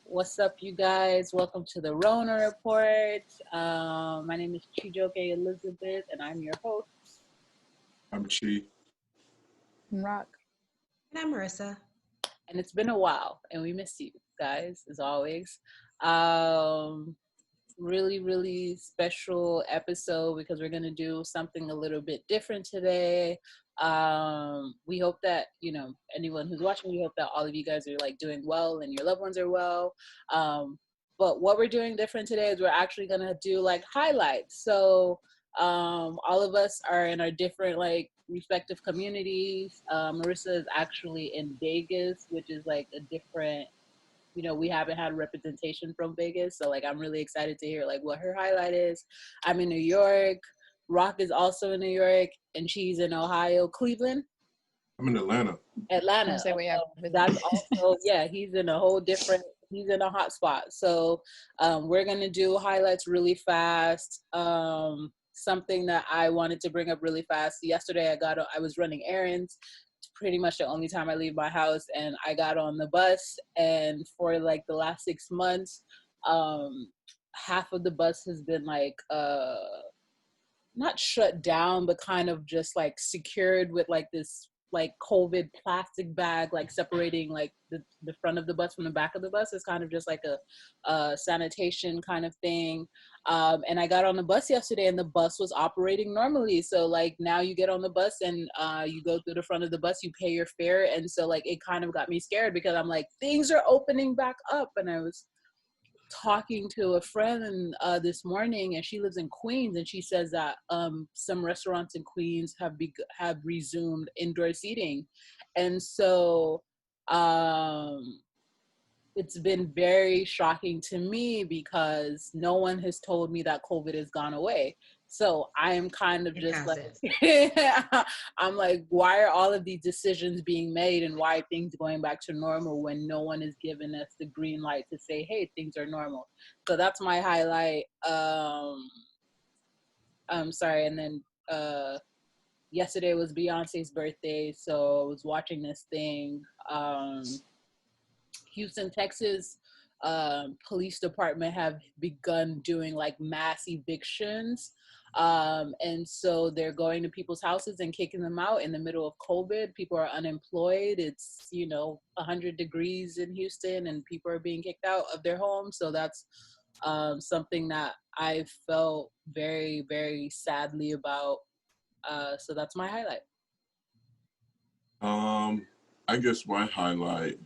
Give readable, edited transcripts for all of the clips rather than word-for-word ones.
What's up, you guys? Welcome to the Rona Report. My name is Chijioke Elizabeth, and I'm your host. I'm Chi. I'm Rock. And I'm Marissa. And it's been a while, and we miss you guys, as always. Really special episode because we're going to do something a little bit different today. We hope that, anyone who's watching, we hope that all of you guys are doing well and your loved ones are well. But what we're doing different today is we're actually going to do highlights. So all of us are in our different respective communities. Marissa is actually in Vegas, which is a different, we haven't had representation from Vegas. So I'm really excited to hear what her highlight is. I'm in New York. Rock is also in New York, and she's in Ohio. Cleveland? I'm in Atlanta. Atlanta. That's also, he's in a whole different, he's in a hot spot. So we're going to do highlights really fast. Something that I wanted to bring up really fast. Yesterday I was running errands. It's pretty much the only time I leave my house, and I got on the bus, and for the last 6 months, half of the bus has been not shut down, but kind of just secured with this COVID plastic bag, separating the front of the bus from the back of the bus. Is kind of just a sanitation kind of thing. And I got on the bus yesterday, and the bus was operating normally. So now you get on the bus and you go through the front of the bus, you pay your fare. And so it kind of got me scared because I'm things are opening back up. And I was talking to a friend this morning, and she lives in Queens, and she says that some restaurants in Queens have resumed indoor seating. And so it's been very shocking to me because no one has told me that COVID has gone away. So I'm kind of just I'm why are all of these decisions being made, and why are things going back to normal when no one is giving us the green light to say, hey, things are normal? So that's my highlight. I'm sorry. And then yesterday was Beyonce's birthday. So I was watching this thing. Houston, Texas, police department have begun doing mass evictions. And so they're going to people's houses and kicking them out in the middle of COVID. People are unemployed. It's, 100 degrees in Houston, and people are being kicked out of their homes. So that's something that I felt very, very sadly about. So that's my highlight. I guess my highlight,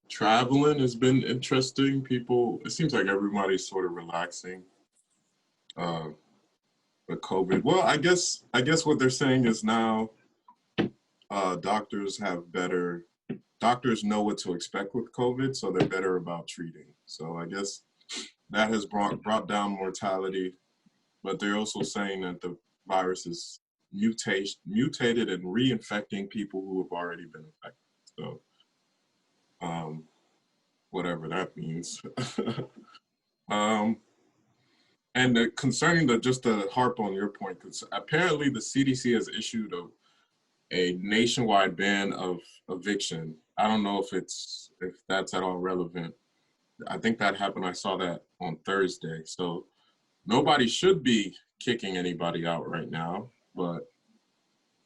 traveling has been interesting. It seems like everybody's sort of relaxing. But COVID, well, I guess what they're saying is now doctors know what to expect with COVID, so they're better about treating. So I guess that has brought down mortality, but they're also saying that the virus is mutated and reinfecting people who have already been infected. So whatever that means. And concerning just to harp on your point, because apparently the CDC has issued a nationwide ban of eviction. I don't know if that's at all relevant. I think that happened. I saw that on Thursday. So nobody should be kicking anybody out right now. But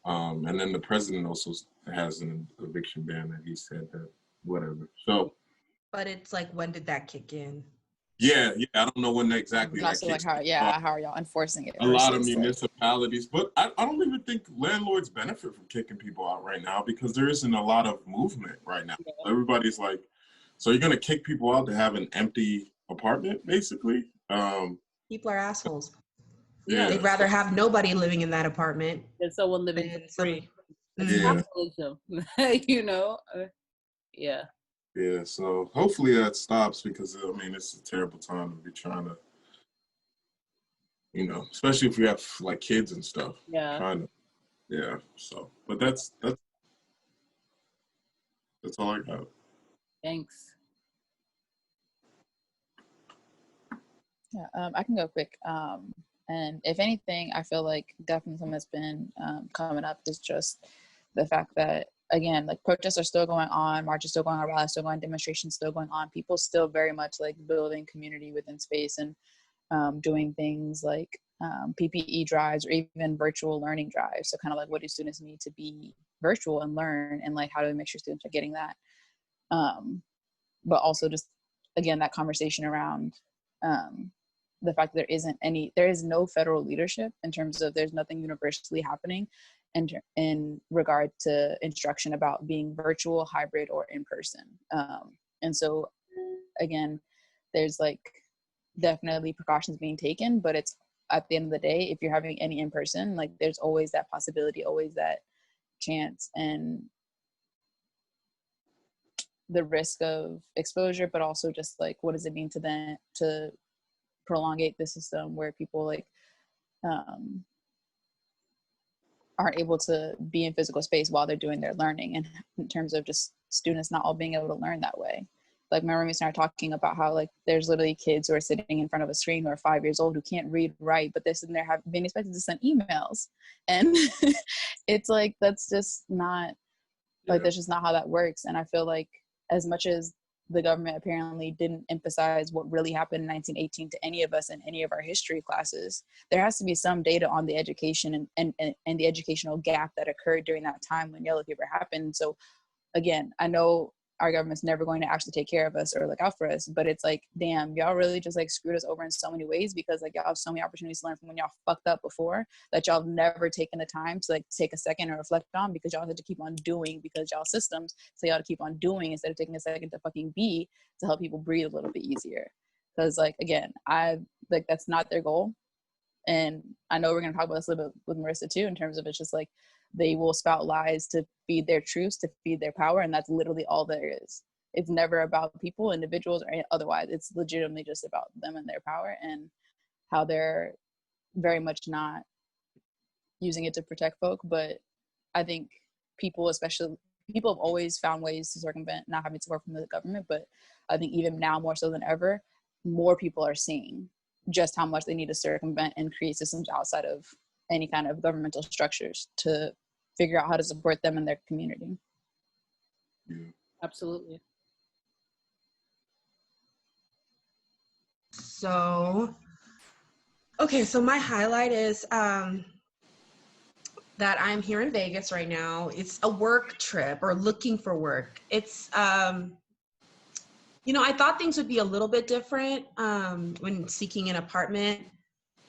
and then the president also has an eviction ban that he said that whatever. So. But it's when did that kick in? Yeah, I don't know when exactly that kicks how are y'all enforcing it? A lot of municipalities, but I don't even think landlords benefit from kicking people out right now because there isn't a lot of movement right now. Yeah. Everybody's so you're gonna kick people out to have an empty apartment, basically? People are assholes. Yeah. They'd rather have nobody living in that apartment than someone living for free. Yeah. Yeah. Yeah, so hopefully that stops because, it's a terrible time to be trying to, especially if you have, kids and stuff. Yeah. So, but that's all I got. Thanks. Yeah, I can go quick. And if anything, I feel definitely something that's been coming up is just the fact that again, like protests are still going on, marches still going on, rallies still going on, demonstrations still going on. People still very much like building community within space and doing things like PPE drives or even virtual learning drives. So kind of like, what do students need to be virtual and learn, and like how do we make sure students are getting that? But also just, again, that conversation around the fact that there is no federal leadership in terms of there's nothing universally happening in regard to instruction about being virtual, hybrid, or in person. And so again, there's like definitely precautions being taken, but it's at the end of the day, if you're having any in person, like there's always that possibility, always that chance, and the risk of exposure, but also just like, what does it mean to prolongate the system where people like aren't able to be in physical space while they're doing their learning, and in terms of just students not all being able to learn that way. Like my roommates and I are talking about how like there's literally kids who are sitting in front of a screen who are 5 years old who can't read, write, but they're sitting there being expected to send emails. And it's like, that's just not, like, that's just not how that works. And I feel like as much as the government apparently didn't emphasize what really happened in 1918 to any of us in any of our history classes, there has to be some data on the education and the educational gap that occurred during that time when yellow fever happened. So again, I know our government's never going to actually take care of us or look out for us, but it's like, damn, y'all really just like screwed us over in so many ways, because like y'all have so many opportunities to learn from when y'all fucked up before that y'all have never taken the time to like take a second and reflect on, because y'all had to keep on doing because y'all systems, so y'all to keep on doing instead of taking a second to fucking be, to help people breathe a little bit easier. Because like, again, that's not their goal. And I know we're going to talk about this a little bit with Marissa too, in terms of it's just like, they will spout lies to feed their truths, to feed their power. And that's literally all there is. It's never about people, individuals, or otherwise. It's legitimately just about them and their power, and how they're very much not using it to protect folk. But I think people have always found ways to circumvent not having support from the government. But I think even now more so than ever, more people are seeing just how much they need to circumvent and create systems outside of any kind of governmental structures to figure out how to support them and their community. Yeah. Absolutely. So, okay, so my highlight is that I'm here in Vegas right now. It's a work trip, or looking for work. It's, you know, I thought things would be a little bit different when seeking an apartment.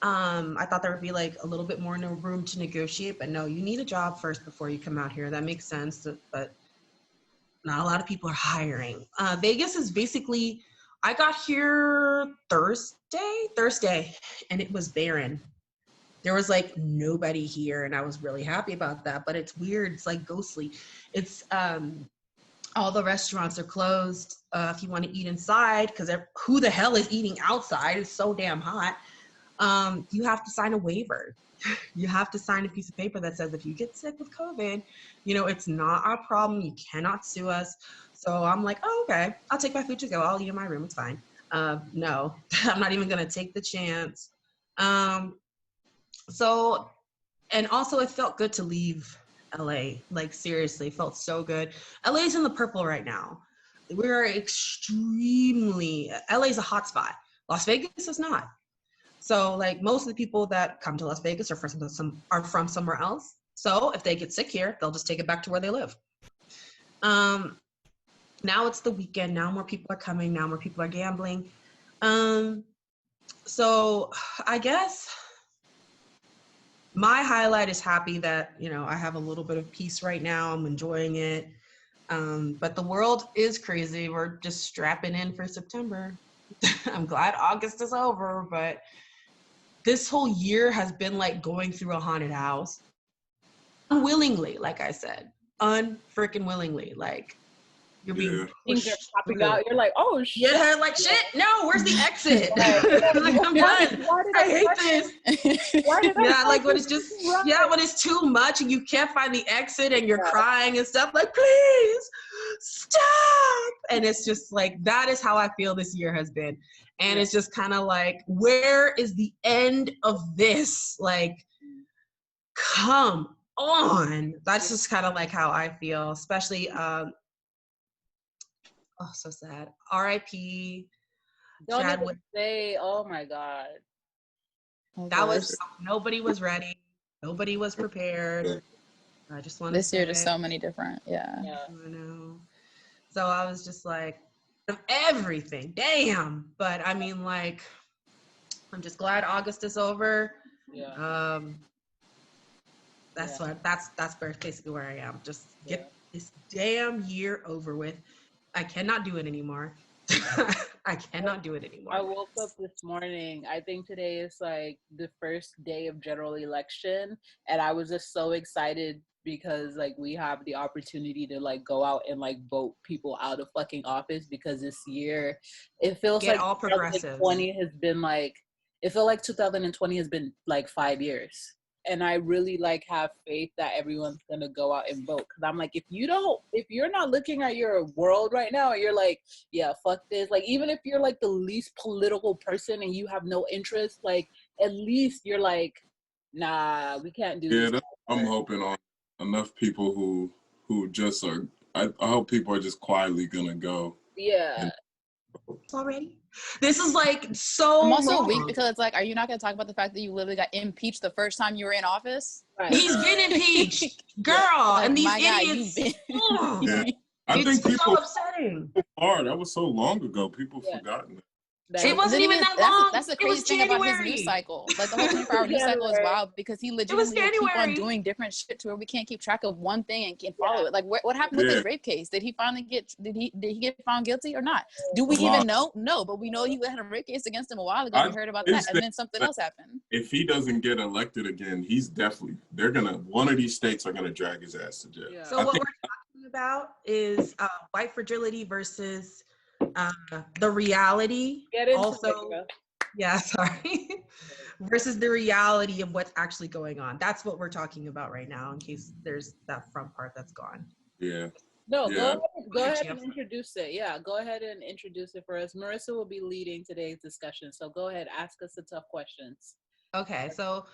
I thought there would be like a little bit more room to negotiate, but no, you need a job first before you come out here. That makes sense, but not a lot of people are hiring. Vegas is basically, I got here Thursday, and it was barren. There was like nobody here, and I was really happy about that, but it's weird. It's like ghostly. It's, all the restaurants are closed. If you want to eat inside, because who the hell is eating outside? It's so damn hot. You have to sign a waiver. You have to sign a piece of paper that says if you get sick with COVID, you know, it's not our problem. You cannot sue us. So I'm like, oh, okay, I'll take my food to go. I'll eat in my room. It's fine. No, I'm not even going to take the chance. So, and also it felt good to leave LA. Like seriously, it felt so good. LA's in the purple right now. We're LA's a hot spot. Las Vegas is not. So like most of the people that come to Las Vegas are from somewhere else. So if they get sick here, they'll just take it back to where they live. Now it's the weekend. Now more people are coming. Now more people are gambling. So I guess my highlight is happy that, you know, I have a little bit of peace right now. I'm enjoying it. But the world is crazy. We're just strapping in for September. I'm glad August is over, but this whole year has been like going through a haunted house. Unwillingly, like I said. Unfreaking willingly. Like, you're being things are popping out. You're like, oh shit. Yeah, like shit. No, where's the exit? Like, I'm done. I hate this. Yeah, like when it's just when it's too much and you can't find the exit and you're crying and stuff, like, please stop. And it's just like, that is how I feel this year has been. And it's just kind of like, where is the end of this? Like, come on. That's just kind of like how I feel, especially, oh, so sad. R.I.P. Don't Chadwick. even say, oh my God. That was, nobody was ready. Nobody was prepared. I just want to This say. year, just so many different, yeah. I know. So I was just like, of everything, damn. But I mean, like, I'm just glad August is over. Yeah. That's basically where I am. Just get this damn year over with. I cannot do it anymore. I cannot do it anymore. I woke up this morning. I think today is like the first day of general election, and I was just so excited because like we have the opportunity to like go out and like vote people out of fucking office, because this year it feels like all progressives. 2020 has been like, it felt like 2020 has been like 5 years. And I really like have faith that everyone's gonna go out and vote. Cause I'm like, if you're not looking at your world right now, and you're like, yeah, fuck this. Like, even if you're like the least political person and you have no interest, like at least you're like, nah, we can't do this. I'm hoping on enough people who just are. I hope people are just quietly gonna go. Yeah. Already. This is like so. I'm also long. weak because it's like, are you not going to talk about the fact that you literally got impeached the first time you were in office? Right. He's been impeached, girl, Like, and these my God, idiots. Yeah. I think It's people so upsetting. that was so long ago. People forgotten that. It wasn't even that long. That's the crazy thing about his news cycle. Like the whole 24-hour news cycle is wild because he legitimately will keep on doing different shit to where we can't keep track of one thing and can't follow it. Like what happened with his rape case? Did he finally get found guilty or not? Do we even know? No, but we know he had a rape case against him a while ago. We heard about that, and then something else happened. If he doesn't get elected again, one of these states are gonna drag his ass to jail. Yeah. So what we're talking about is white fragility versus the reality. Versus the reality of what's actually going on. That's what we're talking about right now, in case there's that front part that's gone. Yeah. No, go ahead and introduce it. Yeah, go ahead and introduce it for us. Marissa will be leading today's discussion, so go ahead, ask us the tough questions. Okay, so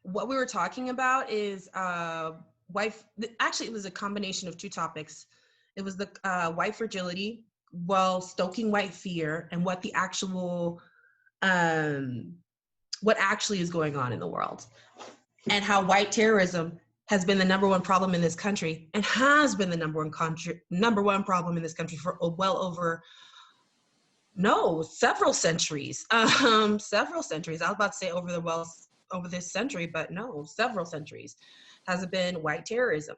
what we were talking about is actually it was a combination of two topics. It was the white fragility, stoking white fear, and what the actual what actually is going on in the world, and how white terrorism has been the number one problem in this country, and has been the number one problem in this country for several centuries. Several centuries. I was about to say over this century, but no, several centuries has been white terrorism.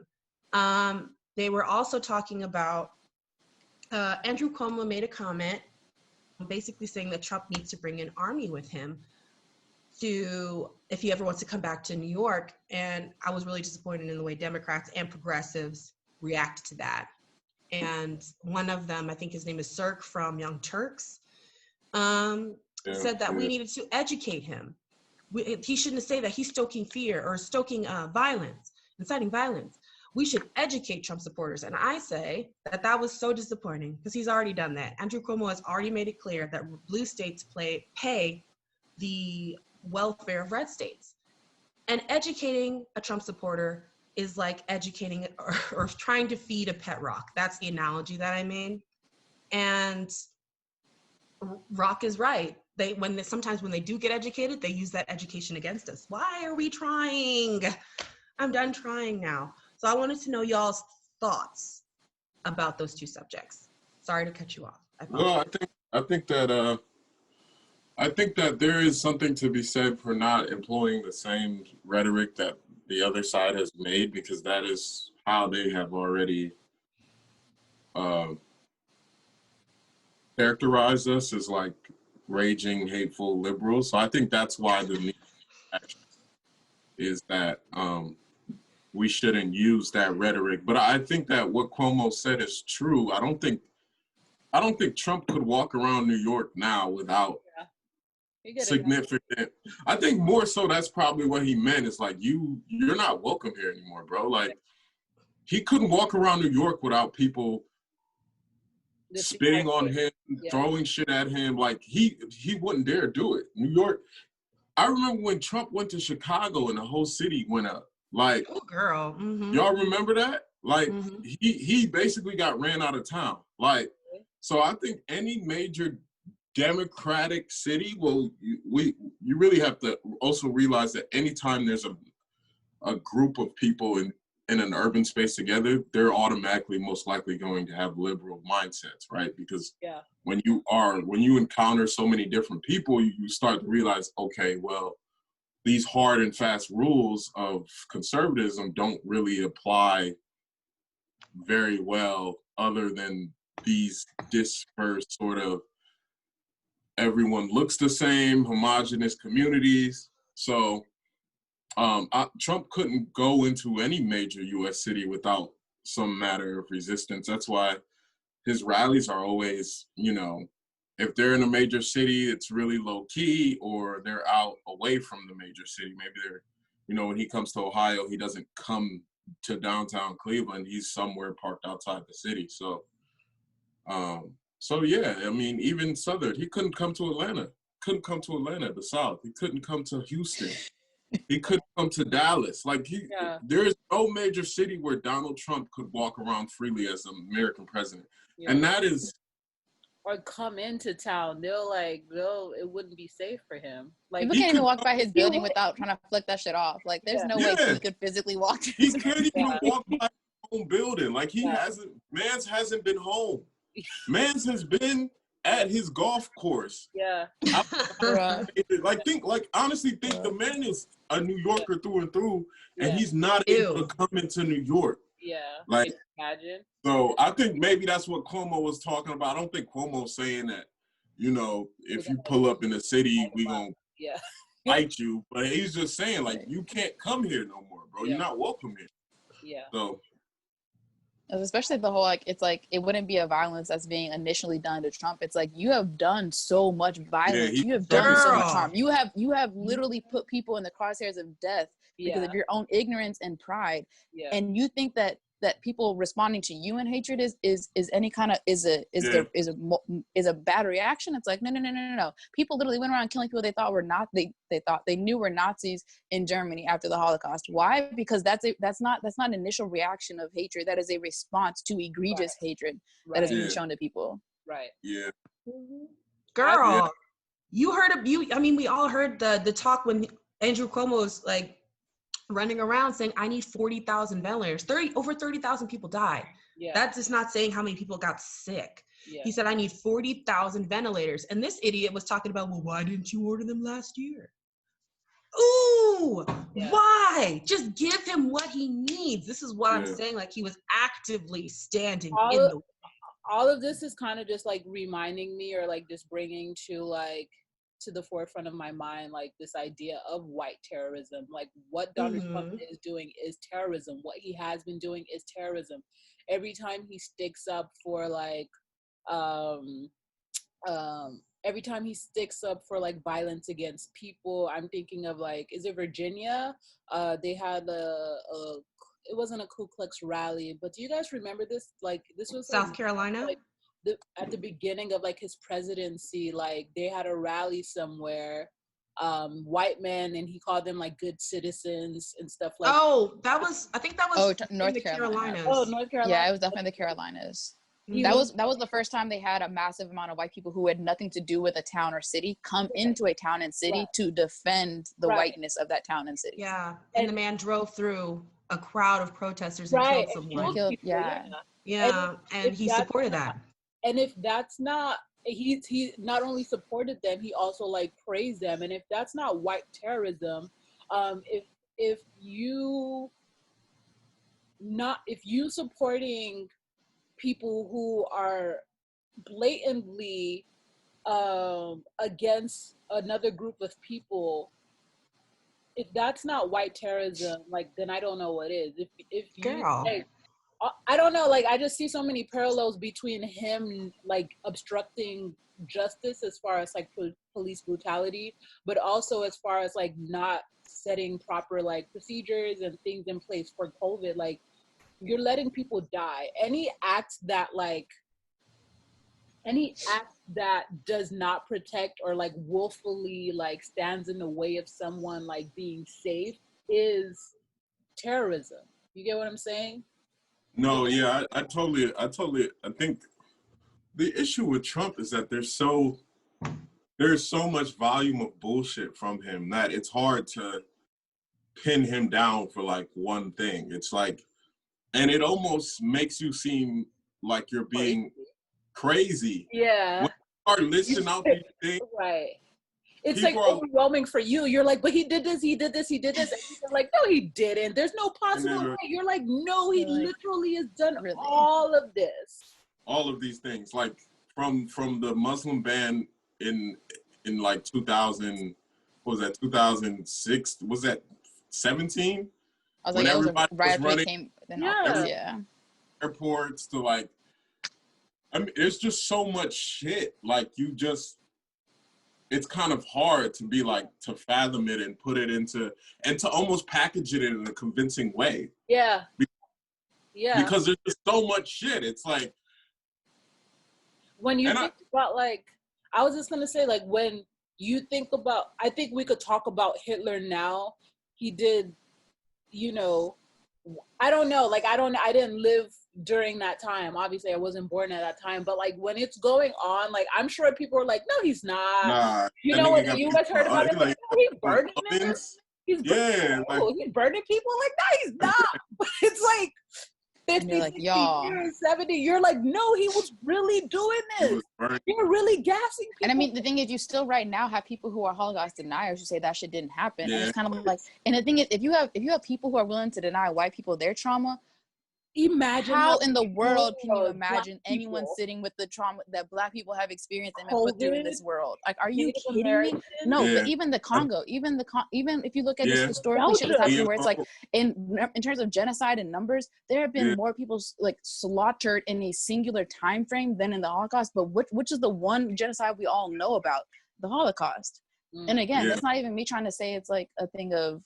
They were also talking about Andrew Cuomo made a comment basically saying that Trump needs to bring an army with him if he ever wants to come back to New York. And I was really disappointed in the way Democrats and progressives reacted to that. And one of them, I think his name is Sirk from Young Turks, said that we needed to educate him. He shouldn't say that he's stoking fear or stoking violence, inciting violence. We should educate Trump supporters. And I say that was so disappointing because he's already done that. Andrew Cuomo has already made it clear that blue states pay the welfare of red states. And educating a Trump supporter is like educating or trying to feed a pet rock. That's the analogy that I made. And Rock is right. Sometimes when they do get educated, they use that education against us. Why are we trying? I'm done trying now. So I wanted to know y'all's thoughts about those two subjects. Sorry to cut you off. Well, I think that there is something to be said for not employing the same rhetoric that the other side has made, because that is how they have already characterized us as like raging, hateful liberals. So I think that's why the need is that we shouldn't use that rhetoric. But I think that what Cuomo said is true. I don't think Trump could walk around New York now without significant. I think more so that's probably what he meant. It's like you're not welcome here anymore, bro. Like he couldn't walk around New York without people spitting on him, throwing shit at him. Like he wouldn't dare do it. New York. I remember when Trump went to Chicago and the whole city went up. Like, oh girl, y'all remember that? Like, Mhm. he basically got ran out of town. Like, so I think any major democratic city, well, you really have to also realize that anytime there's a group of people in an urban space together, they're automatically most likely going to have liberal mindsets, right? Because when you encounter so many different people, you start to realize, okay, well, these hard and fast rules of conservatism don't really apply very well other than these dispersed sort of everyone looks the same, homogenous communities. So Trump couldn't go into any major U.S. city without some matter of resistance. That's why his rallies are always, if they're in a major city, it's really low key, or they're out away from the major city. Maybe they're, when he comes to Ohio, he doesn't come to downtown Cleveland. He's somewhere parked outside the city. So, yeah, I mean, even Southern, he couldn't come to Atlanta. The South. He couldn't come to Houston. He couldn't come to Dallas. Like, there is no major city where Donald Trump could walk around freely as an American president. Yeah. And that is... Or come into town. It wouldn't be safe for him. Like, people can't even walk by his building without trying to flick that shit off. Like, there's no way he could physically walk. He can't even walk by his own building. Like, Mans hasn't been home. Mans has been at his golf course. Yeah. Honestly think the man is a New Yorker through and through, and he's not able to come into New York. Yeah. Like, imagine. So I think maybe that's what Cuomo was talking about. I don't think Cuomo's saying that, if you pull up in the city, we gonna fight you. But he's just saying, like, you can't come here no more, bro. You're not welcome here. Yeah. So... especially the whole, like, it's like, it wouldn't be a violence that's being initially done to Trump. It's like, you have done so much violence. You have done so much harm. You have literally put people in the crosshairs of death because of your own ignorance and pride. Yeah. And you think that people responding to you in hatred is any kind of is a bad reaction. It's like, no. People literally went around killing people they thought were not, they thought they knew were Nazis in Germany after the Holocaust. Why? Because that's not an initial reaction of hatred. That is a response to egregious hatred that is being shown to people. Right. Yeah. Girl, you heard of you. I mean, we all heard the talk when Andrew Cuomo's like running around saying, I need 40,000 ventilators. Over 30,000 people died. Yeah. That's just not saying how many people got sick. Yeah. He said, I need 40,000 ventilators. And this idiot was talking about, well, why didn't you order them last year? Ooh, why? Just give him what he needs. This is what I'm saying. Like, he was actively standing all of this is kind of just like reminding me, or like just bringing to the forefront of my mind, like this idea of white terrorism. Like, what Donald Trump is doing is terrorism. What he has been doing is terrorism. Every time he sticks up for violence against people, I'm thinking of, like, is it Virginia? They had it wasn't a Ku Klux rally, but do you guys remember this? Like, this was South Carolina? Like, at the beginning of, like, his presidency, like, they had a rally somewhere, white men, and he called them, like, good citizens and stuff like I think that was North Carolina. North Carolina. Yeah, it was definitely the Carolinas. That was the first time they had a massive amount of white people who had nothing to do with a town or city come into a town and city to defend the whiteness of that town and city. Yeah, and the man drove through a crowd of protesters and killed someone. And he supported that. And if that's not, he not only supported them, he also, like, praised them. And if that's not white terrorism, if you supporting people who are blatantly against another group of people, if that's not white terrorism, like, then I don't know what is. If you, like, I don't know, like, I just see so many parallels between him, like, obstructing justice as far as, like, police brutality, but also as far as, like, not setting proper, like, procedures and things in place for COVID. Like, you're letting people die. Any act that does not protect, or, like, willfully, like, stands in the way of someone, like, being safe is terrorism. You get what I'm saying? No, yeah, I totally, I think the issue with Trump is that there's so much volume of bullshit from him that it's hard to pin him down for like one thing. It's like, and it almost makes you seem like you're being crazy. Yeah. When you start listing out these things, right. It's like overwhelming for you. You're like, but he did this, he did this, he did this. And you're like, no, he didn't. There's no possible way. You're like, no, he literally has done all of this. All of these things, like from the Muslim ban in like 2000, what was that, 2006? Was that 17? I was like, when everybody right was running came, yeah. Airports to like, I mean, it's just so much shit. Like you just, it's kind of hard to be like, to fathom it and put it into, and to almost package it in a convincing way. Yeah. Yeah. Because there's just so much shit. It's like, when you think about like, I was just going to say, like, when you think about, I think we could talk about Hitler now. He did, you know, I don't know, like, I didn't live during that time. Obviously, I wasn't born at that time. But, like, when it's going on, like, I'm sure people are like, no, he's not. Nah. You know, when you guys heard about it, like, no, he's burning it. He's burning, he's burning people. Like, no, he's not. But it's like, 50, like, 60 years, 70, you're like, no, he was really doing this. You're really gassing people. And I mean, the thing is, you still right now have people who are Holocaust deniers who say that shit didn't happen. Yeah. And it's kind of like, and the thing is, if you have people who are willing to deny white people their trauma, imagine how in the world can you imagine anyone sitting with the trauma that Black people have experienced and been put through in this world? Like, are you kidding me? No, but even the Congo, even if you look at just historically shit that's happening, where it's like in terms of genocide and numbers, there have been more people like slaughtered in a singular time frame than in the Holocaust. But which is the one genocide we all know about? The Holocaust. And again, that's not even me trying to say it's like a thing of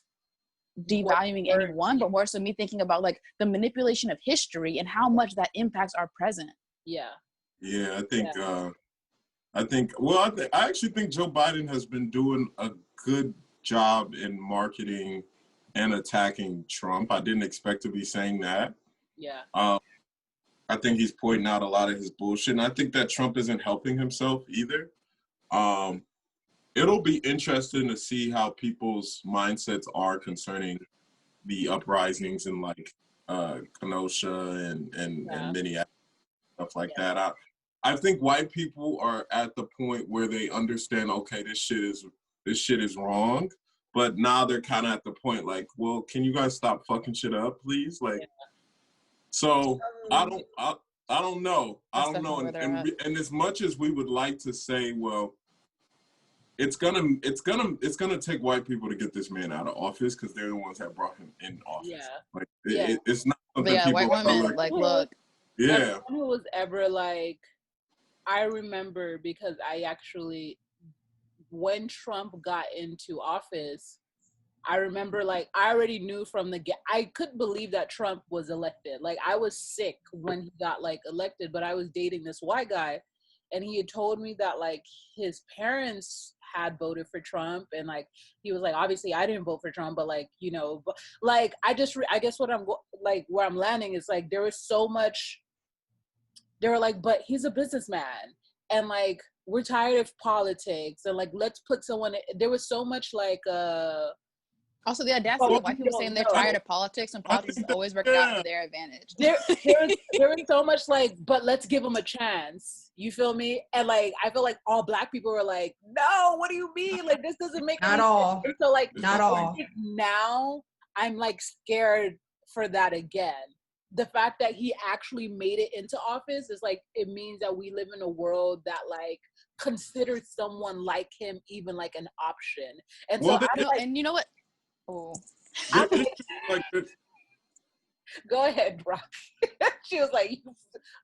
devaluing anyone, but more so me thinking about like the manipulation of history and how much that impacts our present. I actually think Joe Biden has been doing a good job in marketing and attacking Trump. I didn't expect to be saying that. I think he's pointing out a lot of his bullshit, and I think that Trump isn't helping himself either. It'll be interesting to see how people's mindsets are concerning the uprisings in like Kenosha and Minneapolis, stuff like that. I think white people are at the point where they understand, okay, this shit is wrong, but now they're kind of at the point like, well, can you guys stop fucking shit up, please? Like, so I don't know. And as much as we would like to say, well, it's gonna take white people to get this man out of office because they're the ones that brought him in office. Like it's not something people white women like look. Yeah. Who was ever like, I remember because I actually, when Trump got into office, I remember like I already knew from the get. I couldn't believe that Trump was elected. Like I was sick when he got like elected, but I was dating this white guy, and he had told me that like his parents had voted for Trump, and like he was like, obviously I didn't vote for Trump, but like, you know, but like I guess what I'm like where I'm landing is like there was so much. They were like, but he's a businessman, and like we're tired of politics, and like let's put someone. There was so much like also the audacity of white people saying they're tired of politics, and politics always work out to their advantage. There was so much like, but let's give them a chance. You feel me? And like I feel like all Black people were like, no, what do you mean? Like this doesn't make not all. Sense. So like not all. Now I'm like scared for that again. The fact that he actually made it into office is like, it means that we live in a world that like considers someone like him even like an option. And well, so and you know what? Oh. Go ahead, Brock. She was like,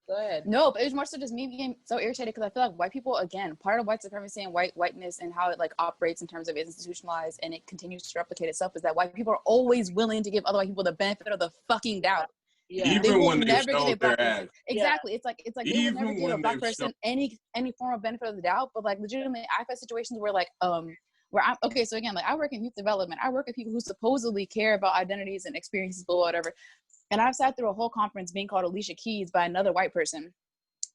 go ahead. No, but it was more so just me being so irritated because I feel like white people, again, part of white supremacy and whiteness and how it like operates in terms of it's institutionalized and it continues to replicate itself is that white people are always willing to give other white people the benefit of the fucking doubt. Even when they show their ass. Exactly. It's like they will never give a Black person any form of benefit of the doubt, but like legitimately I've had situations where like where I'm okay. So again, like I work in youth development. I work with people who supposedly care about identities and experiences, or whatever. And I've sat through a whole conference being called Alicia Keys by another white person,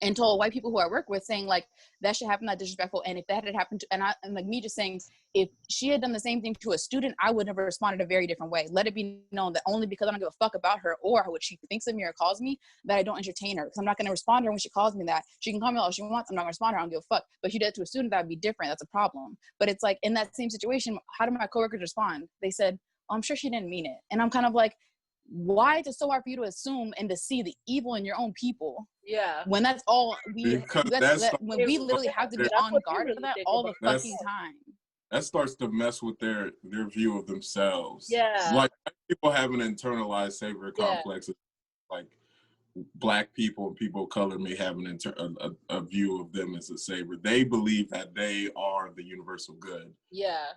and told white people who I work with, saying like that should happen, that disrespectful. And if that had happened to, and like me just saying, if she had done the same thing to a student, I would have responded a very different way. Let it be known that only because I don't give a fuck about her or what she thinks of me or calls me, that I don't entertain her. Because I'm not going to respond to her when she calls me that. She can call me all she wants. I'm not going to respond to her. I don't give a fuck. But if she did it to a student, that would be different. That's a problem. But it's like in that same situation, how do my coworkers respond? They said, oh, I'm sure she didn't mean it. And I'm kind of like, why is it so hard for you to assume and to see the evil in your own people? Yeah. When that's all we, Because when we literally have to be on guard for that all the fucking time. That starts to mess with their view of themselves. Yeah. Like people have an internalized savior complex. Like Black people and people of color may have a view of them as a savior. They believe that they are the universal good. Yeah.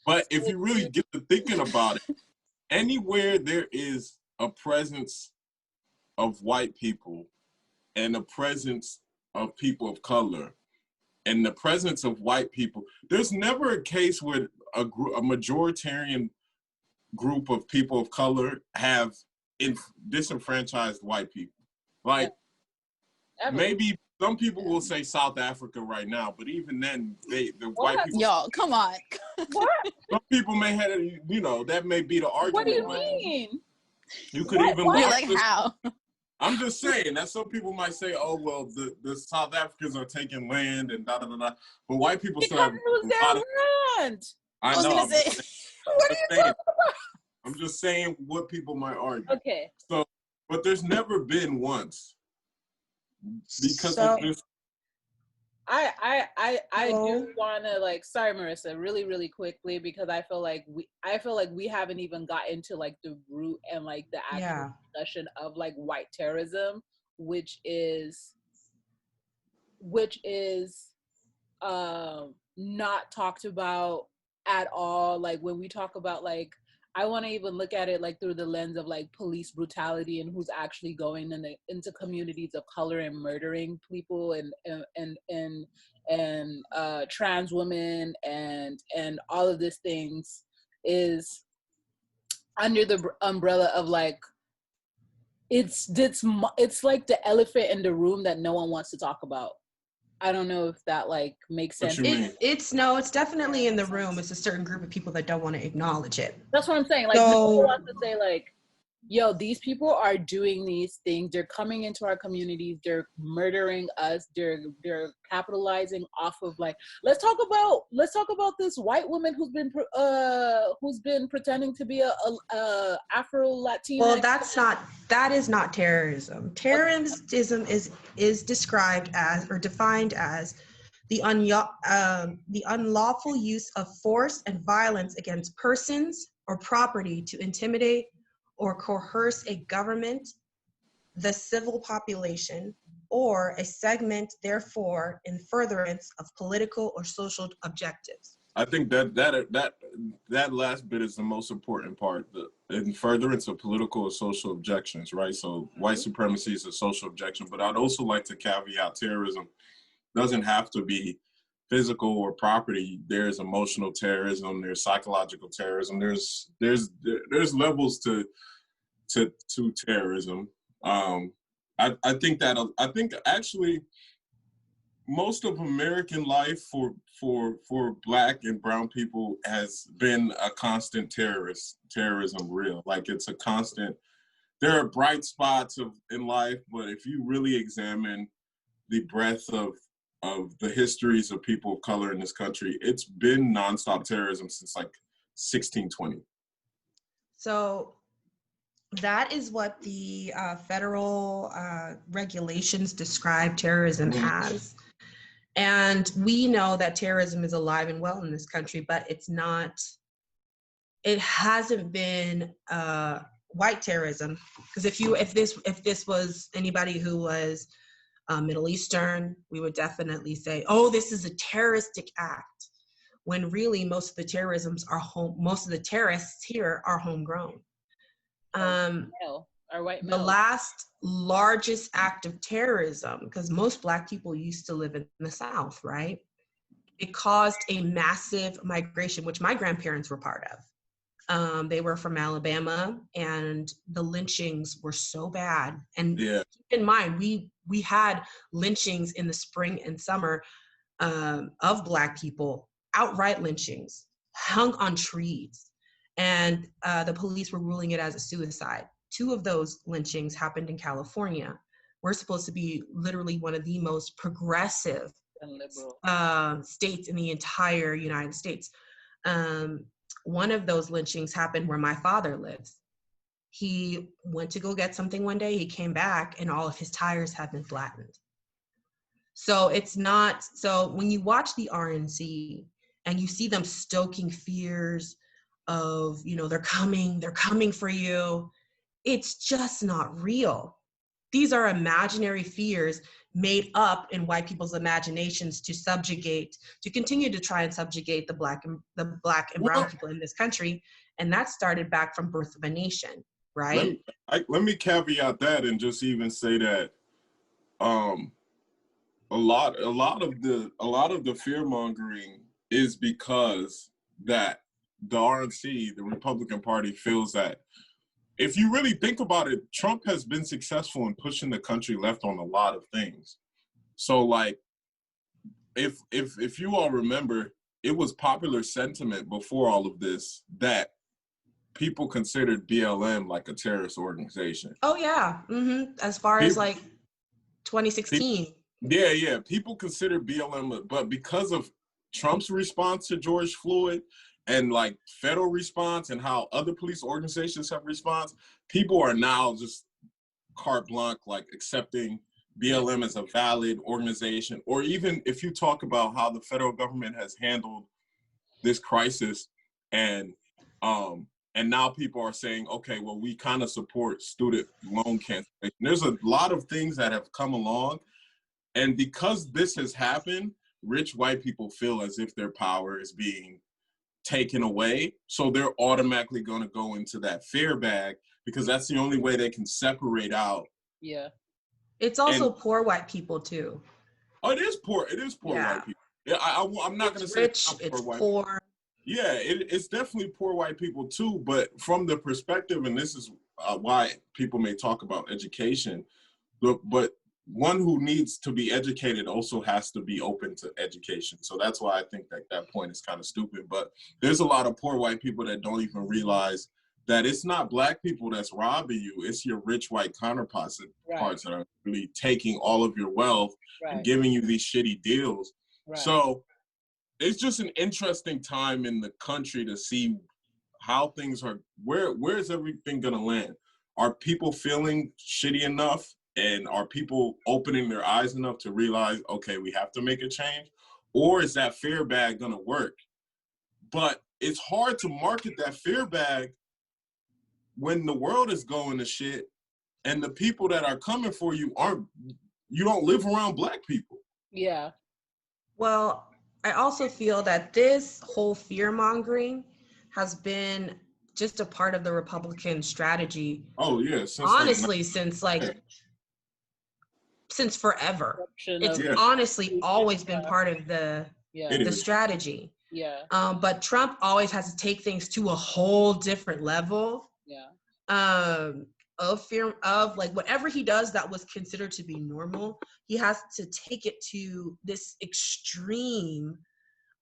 But if you really get to thinking about it, anywhere there is a presence of white people and a presence of people of color and the presence of white people, there's never a case where a majoritarian group of people of color have disenfranchised white people. Like maybe some people will say South Africa right now, but even then, the white people. Y'all, come on. What? Some people may have, that may be the argument. What do you mean? You could even You're like, how? I'm just saying that some people might say, "Oh, well, the South Africans are taking land and da da da da," but white people still have. It was their land. I know. What are you talking about? I'm just saying what people might argue. Okay. So, but there's never been once because of this. I do want to sorry Marissa, really really quickly, because I feel like we haven't even got into the root and the actual discussion of white terrorism, which is not talked about at all. When we talk about I want to even look at it through the lens of police brutality and who's actually going into communities of color and murdering people and trans women and all of these things is under the umbrella of it's like the elephant in the room that no one wants to talk about. I don't know if that makes sense. It's definitely in the room. It's a certain group of people that don't want to acknowledge it. That's what I'm saying. No one wants to say yo, these people are doing these things. They're coming into our communities. They're murdering us. They're capitalizing off of let's talk about this white woman who's been pretending to be a Afro-Latina. Well, that is not terrorism. Terrorism is described as or defined as the unlawful use of force and violence against persons or property to intimidate or coerce a government, the civil population, or a segment, therefore, in furtherance of political or social objectives. I think that last bit is the most important part, in furtherance of political or social objections, right? So white supremacy is a social objection, but I'd also like to caveat terrorism doesn't have to be physical or property. There's emotional terrorism, there's psychological terrorism, there's levels to terrorism. I think actually most of American life for Black and brown people has been a constant terrorism real. It's a constant. There are bright spots in life, but if you really examine the breadth of the histories of people of color in this country, it's been nonstop terrorism since 1620. So that is what the federal regulations describe terrorism as. And we know that terrorism is alive and well in this country, but it hasn't been white terrorism. Because if this was anybody who was Middle Eastern, we would definitely say, oh, this is a terroristic act, when really most of the terrorists here are homegrown. The last largest act of terrorism, because most Black people used to live in the South, right? it caused a massive migration, which my grandparents were part of. They were from Alabama, and the lynchings were so bad. And Yeah. keep in mind, we had lynchings in the spring and summer of Black people, outright lynchings, hung on trees. And the police were ruling it as a suicide. 2 of those lynchings happened in California. We're supposed to be literally one of the most progressive And liberal. states in the entire United States. One of those lynchings happened where my father lives. He went to go get something one day. He came back and all of his tires had been flattened. So it's not, so when you watch the RNC and you see them stoking fears of, you know, they're coming for you, it's just not real. These are imaginary fears made up in white people's imaginations to continue to try and subjugate the black and brown people in this country. And that started back from Birth of a Nation, right? Let me caveat that and just even say that a lot of the fear mongering is because that the RNC, the Republican Party, feels that if you really think about it, Trump has been successful in pushing the country left on a lot of things. So like, if you all remember, it was popular sentiment before all of this that people considered BLM like a terrorist organization. Oh yeah, as far as like 2016. Yeah. People consider BLM, but because of Trump's response to George Floyd and like federal response and how other police organizations have response, people are now just carte blanche, like accepting BLM as a valid organization. Or even if you talk about how the federal government has handled this crisis, and now people are saying, okay, well, we kind of support student loan cancellation. There's a lot of things that have come along. And because this has happened, rich white people feel as if their power is being taken away. So they're automatically going to go into that fear bag because that's the only way they can separate out. Yeah. It's also poor white people too. Oh, it is poor. It is poor white people. Yeah, I'm not going to say rich, it's poor. Yeah, it's definitely poor white people too. But from the perspective, and this is why people may talk about education, but one who needs to be educated also has to be open to education. So that's why I think that point is kind of stupid. But there's a lot of poor white people that don't even realize that it's not black people that's robbing you. It's your rich white counterparts that are really taking all of your wealth and giving you these shitty deals. Right. So it's just an interesting time in the country to see how things are, where is everything gonna land? Are people feeling shitty enough? And are people opening their eyes enough to realize, okay, we have to make a change? Or is that fear bag gonna work? But it's hard to market that fear bag when the world is going to shit and the people that are coming for you you don't live around black people. Yeah. Well, I also feel that this whole fear mongering has been just a part of the Republican strategy. Oh yeah. Since forever. It's honestly always been part of the strategy. Yeah. But Trump always has to take things to a whole different level. Yeah. Of fear of like whatever he does that was considered to be normal, he has to take it to this extreme.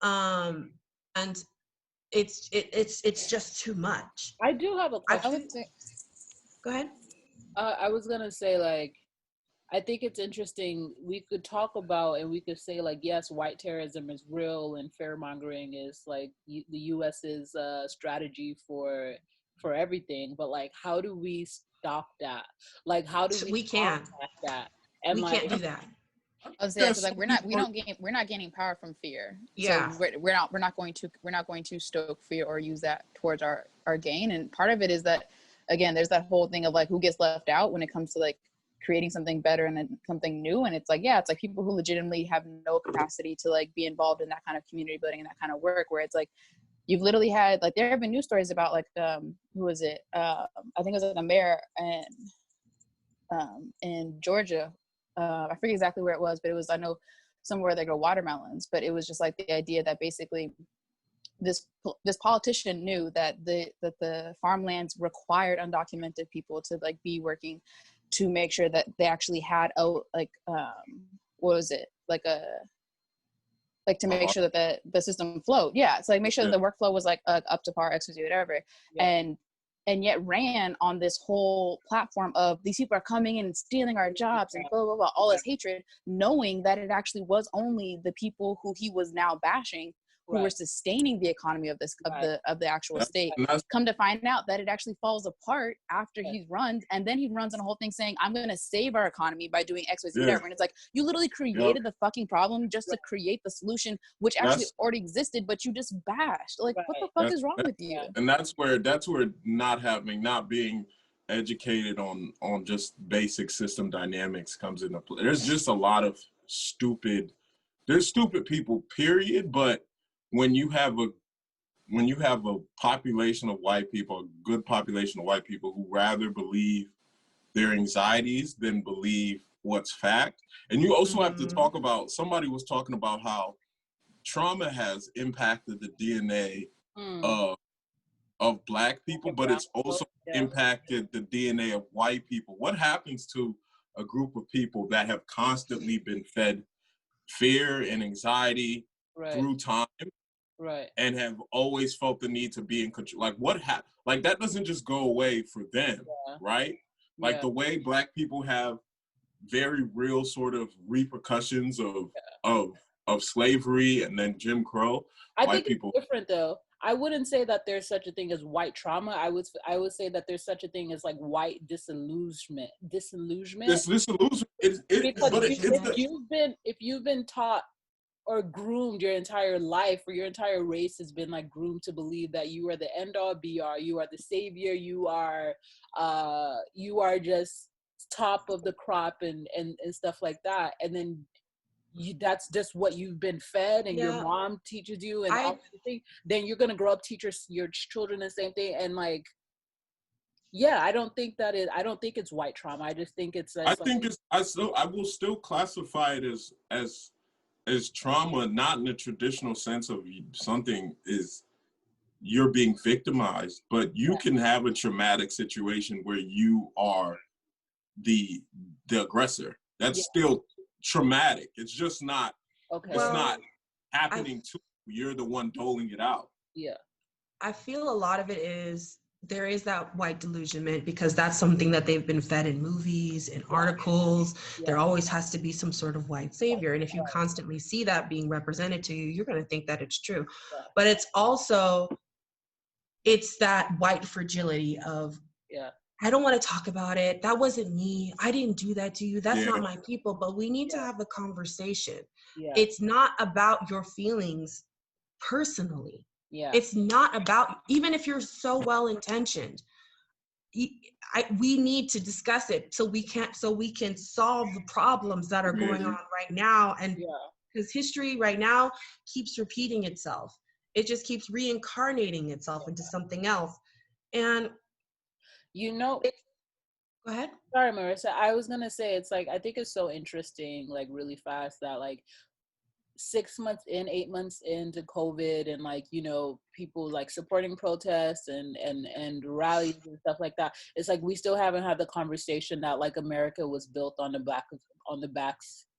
And it's just too much. I do have a question. Go ahead. I was gonna say, like, I think it's interesting. We could talk about and we could say, like, yes, white terrorism is real and fear-mongering is like the U.S.'s strategy for everything. But like, how do we stop that? Like, how do we can't that? And we can't do that. I was saying, like we're not gaining power from fear. Yeah. So we're not going to stoke fear or use that towards our gain. And part of it is that, again, there's that whole thing of like who gets left out when it comes to like creating something better and then something new. And it's like, yeah, it's like people who legitimately have no capacity to like be involved in that kind of community building and that kind of work, where it's like you've literally had, like, there have been news stories about like who was it? I think it was like a mayor in Georgia. I forget exactly where it was, but it was, I know somewhere they grow watermelons. But it was just like the idea that basically this politician knew that the farmlands required undocumented people to like be working to make sure that they actually had to make sure that the system flowed. Yeah. So like make sure that the workflow was like up to par, XYZ, whatever. Yeah. And yet ran on this whole platform of these people are coming in and stealing our jobs and blah, blah, blah, all this hatred, knowing that it actually was only the people who he was now bashing who were sustaining the economy of this of the actual state. Come to find out that it actually falls apart after he's run, and then he runs on a whole thing saying, I'm going to save our economy by doing X, Y, Z, whatever. And it's like, you literally created the fucking problem just to create the solution, which actually already existed, but you just bashed. Like, what the fuck is wrong with you? And that's where not being educated on just basic system dynamics comes into play. There's just a lot of stupid people, period. But when you have a population of white people, a good population of white people who rather believe their anxieties than believe what's fact. And you also have to talk about, somebody was talking about how trauma has impacted the DNA of black people, but it's also impacted the DNA of white people. What happens to a group of people that have constantly been fed fear and anxiety through time? And have always felt the need to be in control? Like like that doesn't just go away for them, right? Like the way black people have very real sort of repercussions of slavery and then Jim Crow. I think it's different though. I wouldn't say that there's such a thing as white trauma. I would say that there's such a thing as like white disillusionment. Because if you've been taught or groomed your entire life, or your entire race has been like groomed to believe that you are the end all be all, you are the savior, you are just top of the crop and stuff like that, and then that's just what you've been fed, and your mom teaches you, and all then you're gonna grow up teach your children the same thing, and like, I don't think it's white trauma. I just think it's I will still classify it as trauma, not in the traditional sense of something is you're being victimized, but you can have a traumatic situation where you are the aggressor. That's still traumatic. It's just not not happening to you. You're the one doling it out. I feel a lot of it is there is that white delusionment, because that's something that they've been fed in movies and articles. There always has to be some sort of white savior. And if you constantly see that being represented to you, you're going to think that it's true. But it's also, it's that white fragility of, I don't want to talk about it. That wasn't me. I didn't do that to you. That's not my people. But we need to have a conversation. It's not about your feelings personally. It's not about, even if you're so well-intentioned, we need to discuss it so we can solve the problems that are going on right now. And because history right now keeps repeating itself. It just keeps reincarnating itself into something else. And go ahead. Sorry, Marissa. I was gonna say, it's like, I think it's so interesting, like really fast, that like 6 months in, 8 months into COVID, and like, you know, people like supporting protests and rallies and stuff like that. It's like we still haven't had the conversation that like America was built on the backs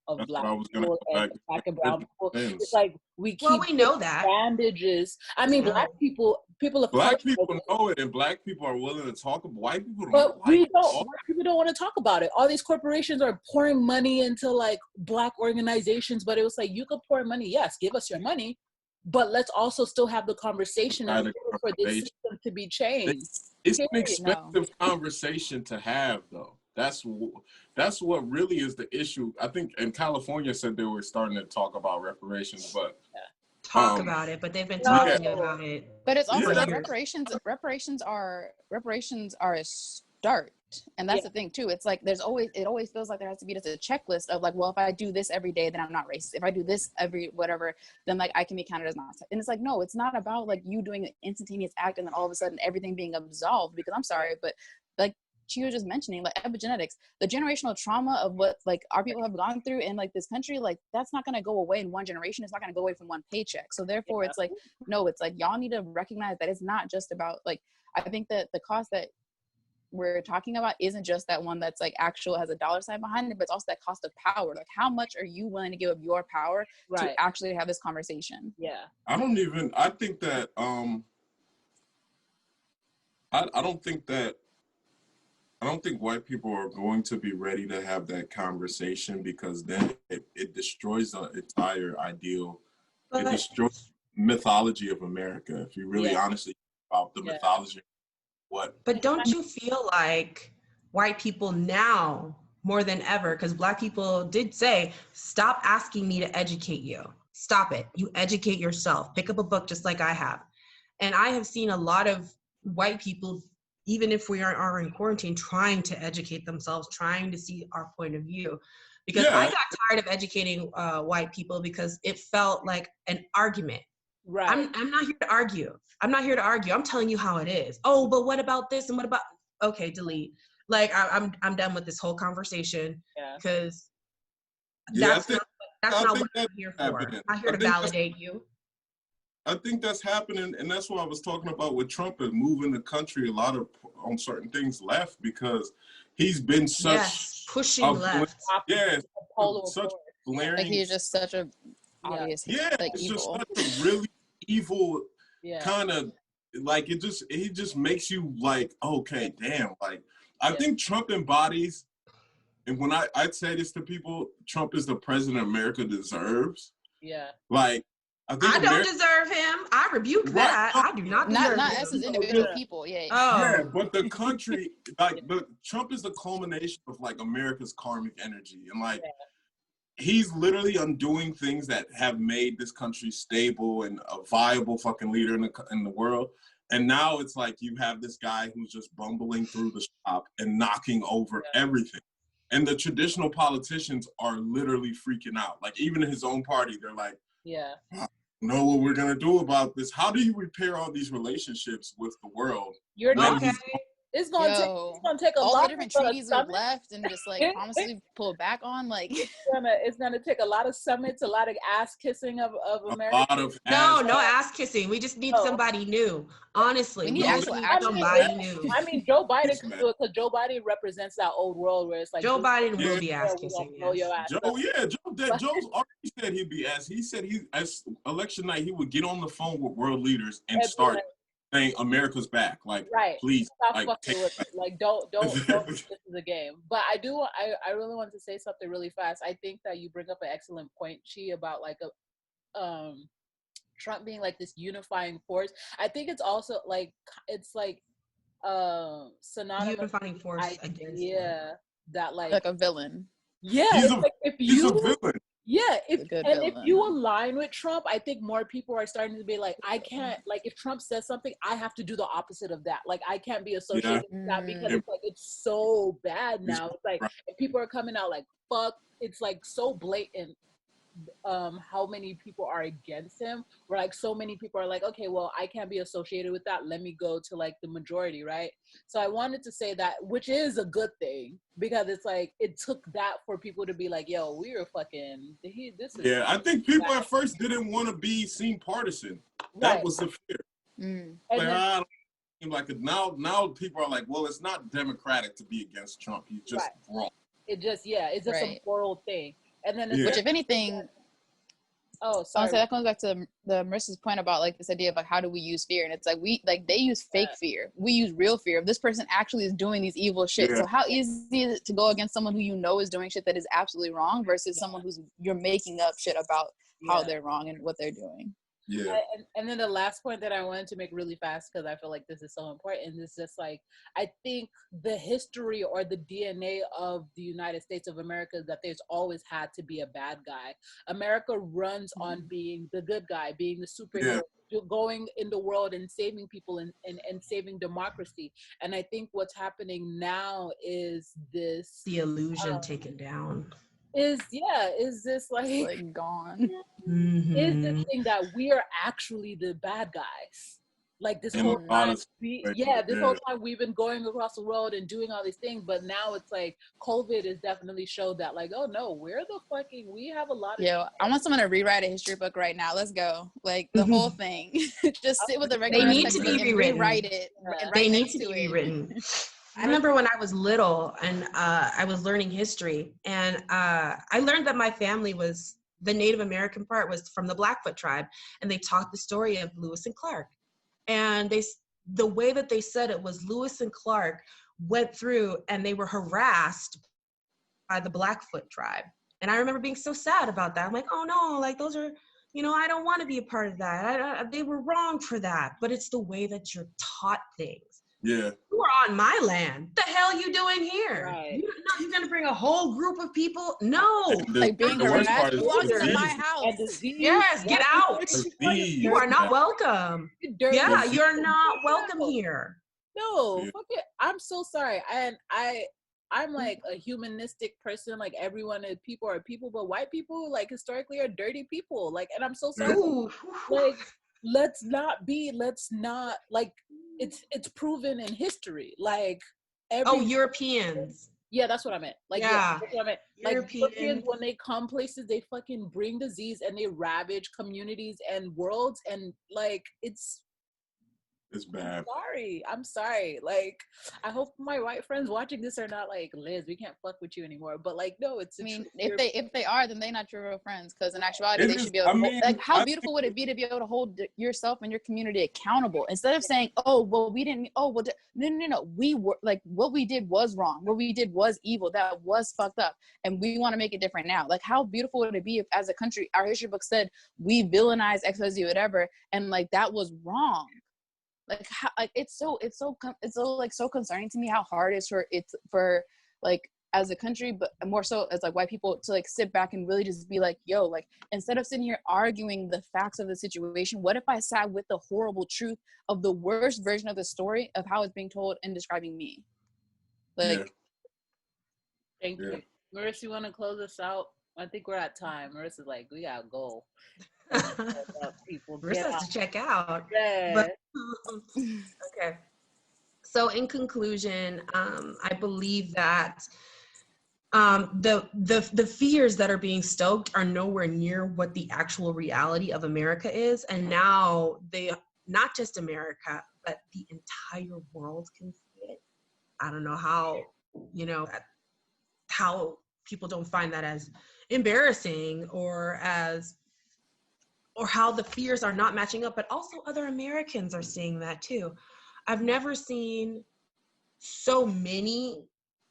of black people and black and brown people. It's like we know that bandages. I mean, black people of black people know it, and black people are willing to talk about. White people don't. But white people don't want to talk about it. All these corporations are pouring money into like black organizations, but it was like, you could pour money, yes, give us your money, but let's also still have the conversation and for this system to be changed. It's an expensive conversation to have, though. That's what really is the issue. I think in California said they were starting to talk about reparations, but talk about it, but they've been talking about it. But it's also like reparations are a start. And that's the thing too. It's like it always feels like there has to be just a checklist of like, well, if I do this every day, then I'm not racist. If I do this every whatever, then like I can be counted as not. And it's like, no, it's not about like you doing an instantaneous act and then all of a sudden everything being absolved, because I'm sorry, but like she was just mentioning, like epigenetics, the generational trauma of what like our people have gone through in like this country, like that's not going to go away in one generation. It's not going to go away from one paycheck. So therefore it's like, no, it's like y'all need to recognize that it's not just about like, I think that the cost that we're talking about isn't just that one that's like actual has a dollar sign behind it, but it's also that cost of power. Like how much are you willing to give up your power to actually have this conversation? I think that I don't think white people are going to be ready to have that conversation, because then it destroys the entire ideal. It destroys mythology of America. If you really honestly think about the mythology, But don't you feel like white people now more than ever, because Black people did say, stop asking me to educate you. Stop it. You educate yourself. Pick up a book just like I have. And I have seen a lot of white people, even if we are in quarantine, trying to educate themselves, trying to see our point of view. Because I got tired of educating white people because it felt like an argument. Right. I'm not here to argue. I'm telling you how it is. Oh, but what about this and what about? Okay, delete. Like I'm done with this whole conversation because that's not what I'm here for. I'm not here to validate you. I think that's happening, and that's what I was talking about with Trump and moving the country a lot of on certain things left, because he's been such pushing left. Such glaring. Like he's just such a obvious like it's evil. just such a really evil kind of like he just makes you like, okay, damn. Like I think Trump embodies, and when I'd say this to people, Trump is the president America deserves. Like I don't deserve him. I rebuke that. I do not deserve him. Not us as individual people. But the country, like Trump is the culmination of like America's karmic energy, and like he's literally undoing things that have made this country stable and a viable fucking leader in the world. And now it's like you have this guy who's just bumbling through the shop and knocking over everything. And the traditional politicians are literally freaking out. Like even in his own party, they're like, I don't know what we're gonna do about this. How do you repair all these relationships with the world? You're not it's gonna take a all lot the different treaties we've left and just like promisely pull back on. Like it's gonna take a lot of summits, a lot of ass kissing of America. No ass kissing. We just need somebody new. Honestly, we need somebody new. I mean, Joe Biden could do it because Joe Biden represents that old world where it's like Joe Biden will be ass kissing. Joe's already said he'd be ass. He said as election night he would get on the phone with world leaders and start saying America's back, like please, like don't this is a game. But I really want to say something really fast. I think that you bring up an excellent point, Chi, about like Trump being like this unifying force. I think it's also like synonymous unifying force against that like a villain. He's a villain. Yeah, if you align with Trump, I think more people are starting to be like, I can't, like, if Trump says something, I have to do the opposite of that. Like, I can't be associated with that because it's like, it's so bad now. It's like, if people are coming out like, fuck, it's like so blatant how many people are against him, where like so many people are like, okay, well, I can't be associated with that, let me go to like the majority, right? So I wanted to say that, which is a good thing, because it's like it took that for people to be like, yo, we were fucking this is I think people at first didn't want to be seen partisan. That was the fear. Like now people are like, well, it's not democratic to be against Trump, he's just wrong. It's just a moral thing. And then which, if anything, so that comes back to the Marissa's point about like this idea of like how do we use fear, and it's like they use fake fear, we use real fear of this person actually is doing these evil shit. So how easy is it to go against someone who you know is doing shit that is absolutely wrong versus someone who's you're making up shit about how they're wrong and what they're doing. And then the last point that I wanted to make really fast, because I feel like this is so important, is just like, I think the history or the DNA of the United States of America is that there's always had to be a bad guy. America runs on being the good guy, being the superhero, going in the world and saving people and saving democracy. And I think what's happening now is this, the illusion taken down. Is this like gone? Is this thing that we are actually the bad guys? Like this In whole a lot time, of this whole time we've been going across the world and doing all these things, but now it's like COVID has definitely showed that, like, oh no, we have a lot of. Yo, I want someone to rewrite a history book right now. Let's go. Like the whole thing. Just sit with a regular need to textbook be and rewritten. rewrite it. Yeah. Right They need next to be it. rewritten. I remember when I was little and I was learning history, and I learned that my family was, the Native American part was from the Blackfoot tribe, and they taught the story of Lewis and Clark. And the way that they said it was Lewis and Clark went through and they were harassed by the Blackfoot tribe. And I remember being so sad about that. I'm like, oh no, like those are, I don't want to be a part of that. They were wrong for that. But it's the way that you're taught things. Yeah. You are on my land. What the hell are you doing here? Right. You're going to bring a whole group of people? No. Like being the worst harassed. part is Who walks into disease. my house? And disease. Yes, get out. Disease. You are not welcome. Yeah, Disease. you're not welcome here. No, Yeah. fuck it. I'm so sorry. And I'm like a humanistic person. Like people are people, but white people, like historically, are dirty people. Like, and I'm so sorry. Ooh. Like, let's not like it's proven in history. Like Europeans. Yeah, that's what I meant. Like, Yeah. that's what I meant. Like, Europeans. Europeans, when they come places, they fucking bring disease and they ravage communities and worlds, and like it's bad. I'm sorry. Like, I hope my white friends watching this are not like, Liz, we can't fuck with you anymore. But like, no, it's. I mean, if they are, then they're not your real friends. Because in actuality, It they is- should be able. I To mean, like, how I beautiful would it be to be able to hold yourself and your community accountable instead of saying, "Oh, well, we didn't." Oh, well, no. We were like, what we did was wrong. What we did was evil. That was fucked up, and we want to make it different now. Like, how beautiful would it be if, as a country, our history book said we villainized XIZ, whatever, and like that was wrong. Like, how, like it's so like so concerning to me how hard it's for like as a country, but more so as like white people, to like sit back and really just be like, yo, like instead of sitting here arguing the facts of the situation, what if I sat with the horrible truth of the worst version of the story of how it's being told and describing me? Like, Thank you. Marissa, you want to close us out? I think we're at time. Marissa's like, we gotta go. People Marissa has to check out. Yeah. But, okay. So in conclusion, I believe that the fears that are being stoked are nowhere near what the actual reality of America is. And now not just America, but the entire world can see it. I don't know how people don't find that as embarrassing or how the fears are not matching up, but also other Americans are seeing that too. I've never seen so many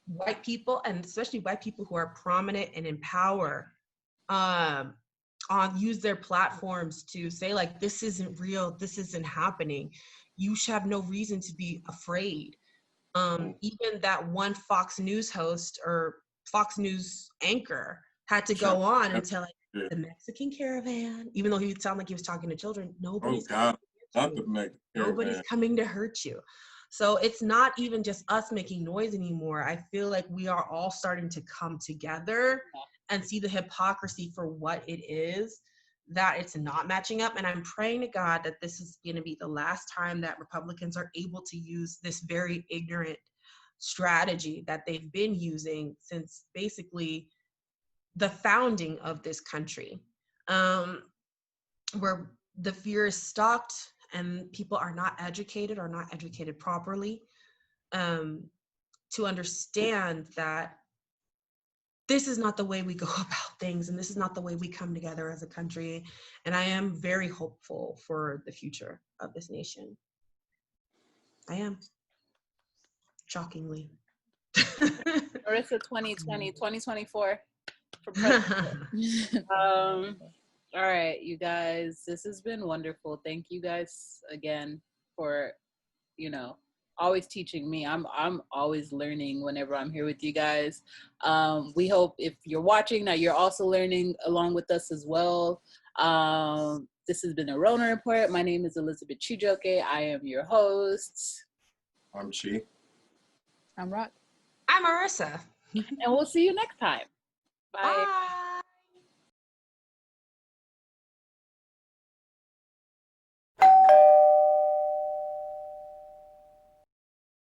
white people, and especially white people who are prominent and in power, use their platforms to say like, this isn't real, this isn't happening. You should have no reason to be afraid. Even that one Fox News host or Fox News anchor had to go on and tell like, the Mexican caravan, even though he would sound like he was talking to children, nobody's coming to hurt you. So it's not even just us making noise anymore. I feel like we are all starting to come together and see the hypocrisy for what it is, that it's not matching up. And I'm praying to God that this is going to be the last time that Republicans are able to use this very ignorant strategy that they've been using since basically the founding of this country, where the fear is stalked and people are not educated or not educated properly, to understand that this is not the way we go about things, and this is not the way we come together as a country. And I am very hopeful for the future of this nation. I am. Shockingly. Marissa 2024 for president. All right, you guys, this has been wonderful. Thank you guys again for, always teaching me. I'm always learning whenever I'm here with you guys. We hope if you're watching that you're also learning along with us as well. This has been a Rona Report. My name is Elizabeth Chijioke. I am your host. I'm Chi. I'm Rock. I'm Marissa. And we'll see you next time. Bye. Bye.